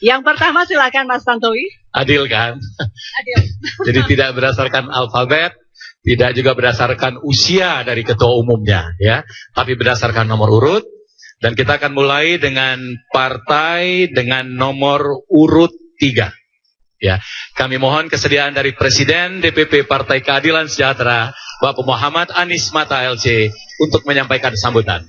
Yang pertama silakan Mas Tantowi. Adil kan? Adil. Jadi tidak berdasarkan alfabet, tidak juga berdasarkan usia dari ketua umumnya, ya, tapi berdasarkan nomor urut. Dan kita akan mulai dengan partai dengan nomor urut 3. Ya, kami mohon kesediaan dari Presiden DPP Partai Keadilan Sejahtera, Bapak Muhammad Anies Mata LC, untuk menyampaikan sambutan.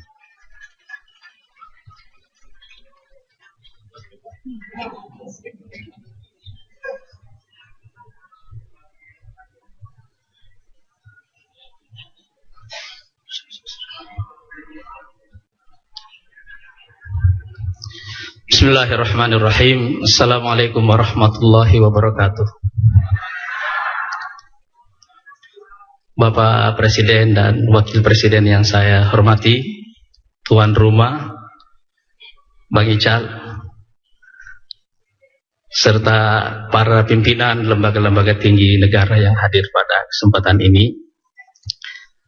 Bismillahirrahmanirrahim. Assalamualaikum warahmatullahi wabarakatuh. Bapak Presiden dan Wakil Presiden yang saya hormati, Tuan Rumah, Bang Ical, serta para pimpinan lembaga-lembaga tinggi negara yang hadir pada kesempatan ini,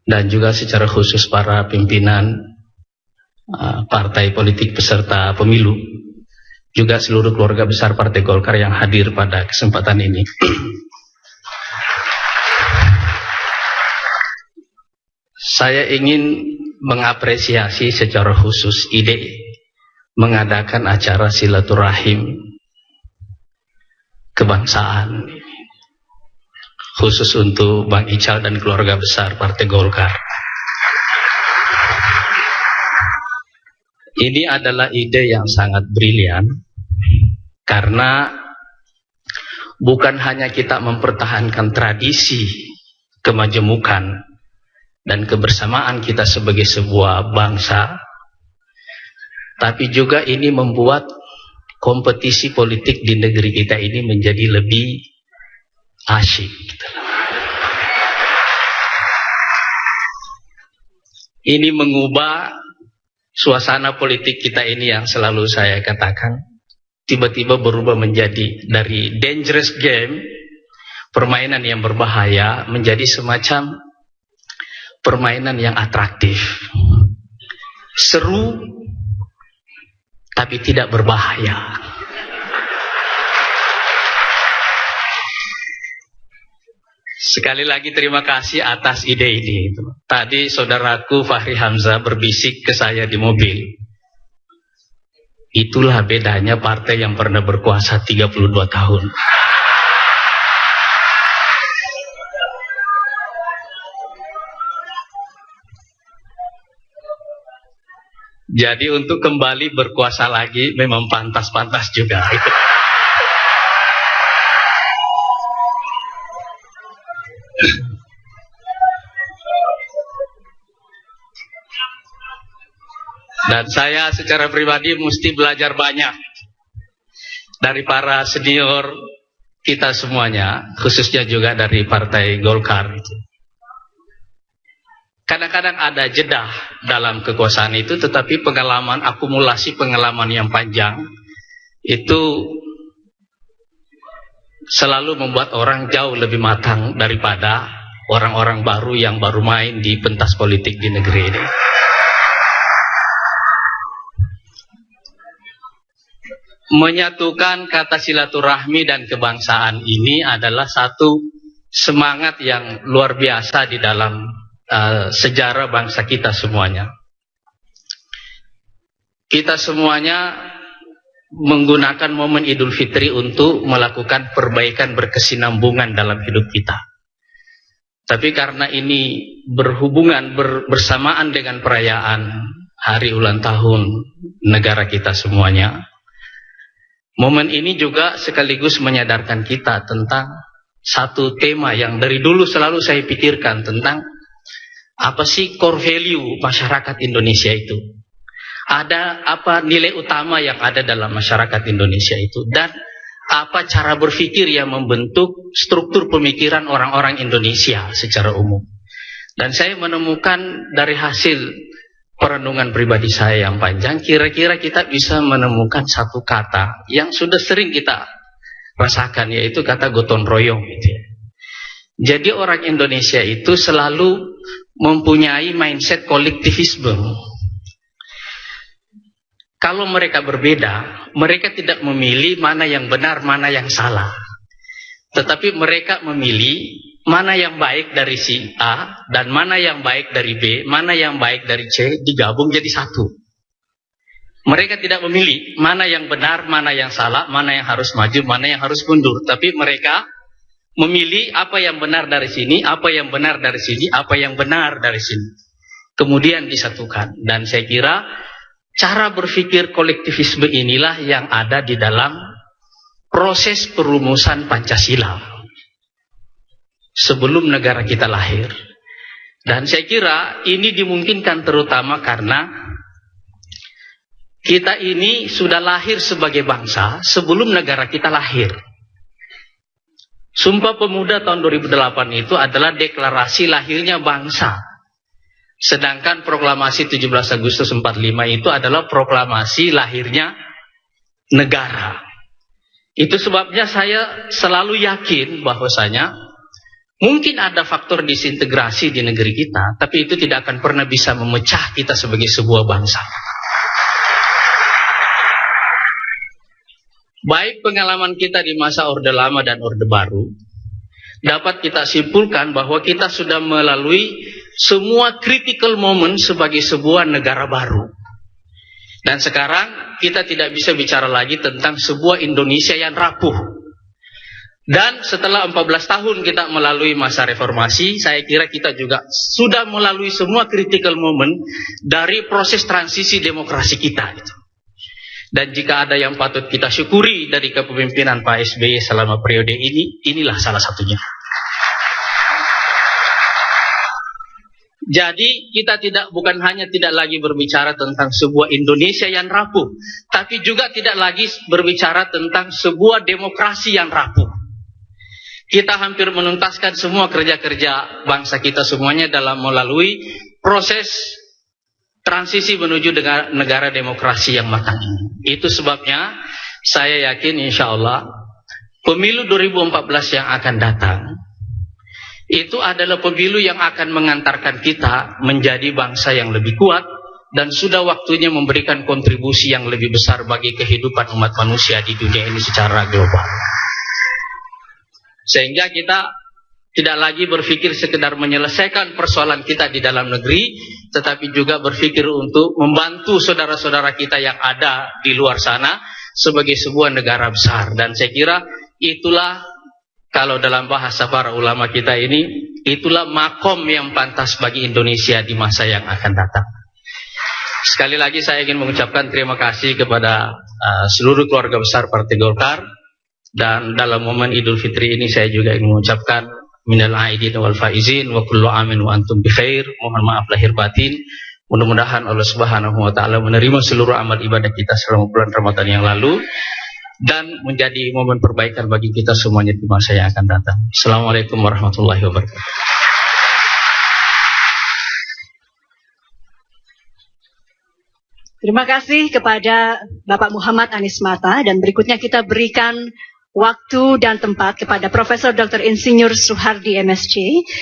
dan juga secara khusus para pimpinan partai politik peserta pemilu, juga seluruh keluarga besar Partai Golkar yang hadir pada kesempatan ini. Saya ingin mengapresiasi secara khusus ide mengadakan acara silaturahim kebangsaan khusus untuk Bang Ical dan keluarga besar Partai Golkar. Ini adalah ide yang sangat brilian, karena bukan hanya kita mempertahankan tradisi kemajemukan dan kebersamaan kita sebagai sebuah bangsa, tapi juga ini membuat kompetisi politik di negeri kita ini menjadi lebih asyik. Ini mengubah suasana politik kita ini yang selalu saya katakan tiba-tiba berubah menjadi dari dangerous game, permainan yang berbahaya, menjadi semacam permainan yang atraktif, seru tapi tidak berbahaya. Sekali lagi terima kasih atas ide ini. Tadi saudaraku Fahri Hamzah berbisik ke saya di mobil. Itulah bedanya partai yang pernah berkuasa 32 tahun. Jadi untuk kembali berkuasa lagi memang pantas-pantas juga. Dan saya secara pribadi mesti belajar banyak dari para senior kita semuanya, khususnya juga dari Partai Golkar. Kadang-kadang ada jeda dalam kekuasaan itu, tetapi pengalaman, akumulasi pengalaman yang panjang itu selalu membuat orang jauh lebih matang daripada orang-orang baru yang baru main di pentas politik di negeri ini. Menyatukan kata silaturahmi dan kebangsaan ini adalah satu semangat yang luar biasa di dalam sejarah bangsa kita semuanya. Kita semuanya menggunakan momen Idul Fitri untuk melakukan perbaikan berkesinambungan dalam hidup kita. Tapi karena ini berhubungan bersamaan dengan perayaan hari ulang tahun negara kita semuanya, momen ini juga sekaligus menyadarkan kita tentang satu tema yang dari dulu selalu saya pikirkan, tentang apa sih core value masyarakat Indonesia itu. Ada apa nilai utama yang ada dalam masyarakat Indonesia itu, dan apa cara berpikir yang membentuk struktur pemikiran orang-orang Indonesia secara umum. Dan saya menemukan dari hasil perenungan pribadi saya yang panjang, kira-kira kita bisa menemukan satu kata yang sudah sering kita rasakan, yaitu kata gotong royong gitu ya. Jadi orang Indonesia itu selalu mempunyai mindset kolektivisme. kalau mereka berbeda, mereka tidak memilih mana yang benar, mana yang salah. Tetapi mereka memilih mana yang baik dari si A dan mana yang baik dari B, mana yang baik dari C, digabung jadi satu. Mereka tidak memilih mana yang benar, mana yang salah, mana yang harus maju, mana yang harus mundur. Tapi mereka memilih apa yang benar dari sini, apa yang benar dari sini, apa yang benar dari sini. Kemudian disatukan. Dan saya kira cara berpikir kolektivisme inilah yang ada di dalam proses perumusan Pancasila sebelum negara kita lahir. Dan saya kira ini dimungkinkan terutama karena kita ini sudah lahir sebagai bangsa sebelum negara kita lahir. Sumpah Pemuda tahun 2008 itu adalah deklarasi lahirnya bangsa. Sedangkan proklamasi 17 Agustus 45 itu adalah proklamasi lahirnya negara. Itu sebabnya saya selalu yakin bahwasanya mungkin ada faktor disintegrasi di negeri kita, tapi itu tidak akan pernah bisa memecah kita sebagai sebuah bangsa. Baik pengalaman kita di masa Orde Lama dan Orde Baru, dapat kita simpulkan bahwa kita sudah melalui semua critical moment sebagai sebuah negara baru. Dan sekarang kita tidak bisa bicara lagi tentang sebuah Indonesia yang rapuh. Dan setelah 14 tahun kita melalui masa reformasi, saya kira kita juga sudah melalui semua critical moment dari proses transisi demokrasi kita. Dan jika ada yang patut kita syukuri dari kepemimpinan Pak SBY selama periode ini, inilah salah satunya. Jadi kita bukan hanya tidak lagi berbicara tentang sebuah Indonesia yang rapuh, tapi juga tidak lagi berbicara tentang sebuah demokrasi yang rapuh. Kita hampir menuntaskan semua kerja-kerja bangsa kita semuanya dalam melalui proses transisi menuju negara demokrasi yang matang ini. Itu sebabnya saya yakin insya Allah pemilu 2014 yang akan datang itu adalah pemilu yang akan mengantarkan kita menjadi bangsa yang lebih kuat dan sudah waktunya memberikan kontribusi yang lebih besar bagi kehidupan umat manusia di dunia ini secara global. Sehingga kita tidak lagi berpikir sekedar menyelesaikan persoalan kita di dalam negeri, tetapi juga berpikir untuk membantu saudara-saudara kita yang ada di luar sana sebagai sebuah negara besar. Dan saya kira itulah, kalau dalam bahasa para ulama kita ini, itulah makom yang pantas bagi Indonesia di masa yang akan datang. Sekali lagi saya ingin mengucapkan terima kasih kepada seluruh keluarga besar Partai Golkar. Dan dalam momen Idul Fitri ini saya juga ingin mengucapkan minal aidin wal faizin wa kullu amin wa antum bi khair. Mohon maaf lahir batin. Mudah-mudahan Allah Subhanahu wa taala menerima seluruh amal ibadah kita selama bulan Ramadan yang lalu dan menjadi momen perbaikan bagi kita semuanya di masa yang akan datang. Assalamualaikum warahmatullahi wabarakatuh. Terima kasih kepada Bapak Muhammad Anies Mata, dan berikutnya kita berikan waktu dan tempat kepada Profesor Dr. Insinyur Soehardi MSc